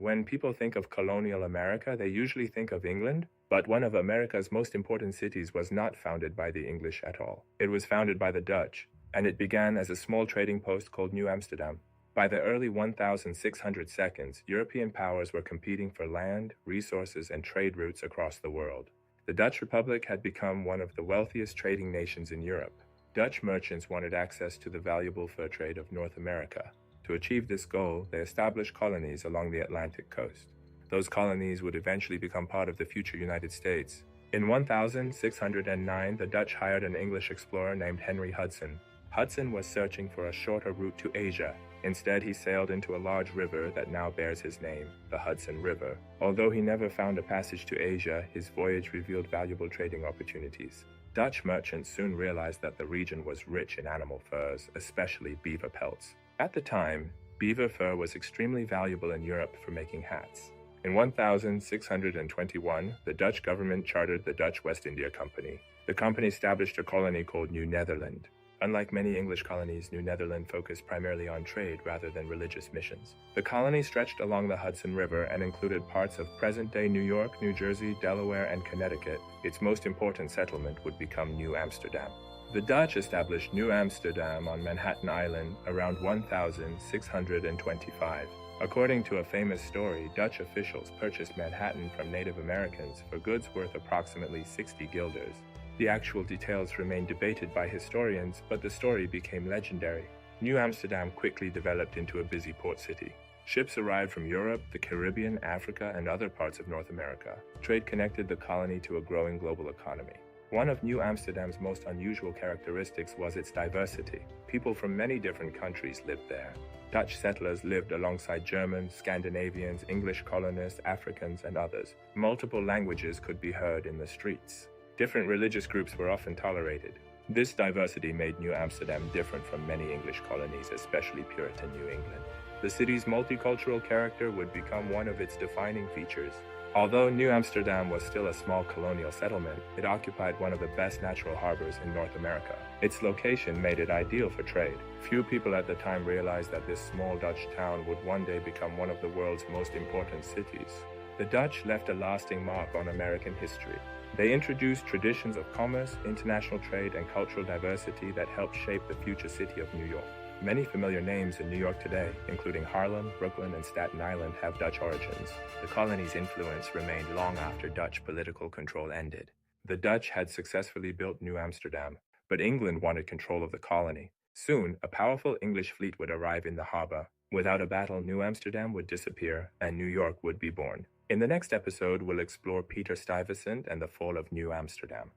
When people think of colonial America, they usually think of England, but one of America's most important cities was not founded by the English at all. It was founded by the Dutch, and it began as a small trading post called New Amsterdam. By the early 1600s, European powers were competing for land, resources, and trade routes across the world. The Dutch Republic had become one of the wealthiest trading nations in Europe. Dutch merchants wanted access to the valuable fur trade of North America. To achieve this goal, they established colonies along the Atlantic coast. Those colonies would eventually become part of the future United States. In 1609, the Dutch hired an English explorer named Henry Hudson. Hudson was searching for a shorter route to Asia. Instead, he sailed into a large river that now bears his name, the Hudson River. Although he never found a passage to Asia, his voyage revealed valuable trading opportunities. Dutch merchants soon realized that the region was rich in animal furs, especially beaver pelts. At the time, beaver fur was extremely valuable in Europe for making hats. In 1621, the Dutch government chartered the Dutch West India Company. The company established a colony called New Netherland. Unlike many English colonies, New Netherland focused primarily on trade rather than religious missions. The colony stretched along the Hudson River and included parts of present-day New York, New Jersey, Delaware, and Connecticut. Its most important settlement would become New Amsterdam. The Dutch established New Amsterdam on Manhattan Island around 1625. According to a famous story, Dutch officials purchased Manhattan from Native Americans for goods worth approximately 60 guilders. The actual details remain debated by historians, but the story became legendary. New Amsterdam quickly developed into a busy port city. Ships arrived from Europe, the Caribbean, Africa, and other parts of North America. Trade connected the colony to a growing global economy. One of New Amsterdam's most unusual characteristics was its diversity. People from many different countries lived there. Dutch settlers lived alongside Germans, Scandinavians, English colonists, Africans, and others. Multiple languages could be heard in the streets. Different religious groups were often tolerated. This diversity made New Amsterdam different from many English colonies, especially Puritan New England. The city's multicultural character would become one of its defining features. Although New Amsterdam was still a small colonial settlement, it occupied one of the best natural harbors in North America. Its location made it ideal for trade. Few people at the time realized that this small Dutch town would one day become one of the world's most important cities. The Dutch left a lasting mark on American history. They introduced traditions of commerce, international trade, and cultural diversity that helped shape the future city of New York. Many familiar names in New York today, including Harlem, Brooklyn, and Staten Island, have Dutch origins. The colony's influence remained long after Dutch political control ended. The Dutch had successfully built New Amsterdam, but England wanted control of the colony. Soon, a powerful English fleet would arrive in the harbor. Without a battle, New Amsterdam would disappear, and New York would be born. In the next episode, we'll explore Peter Stuyvesant and the fall of New Amsterdam.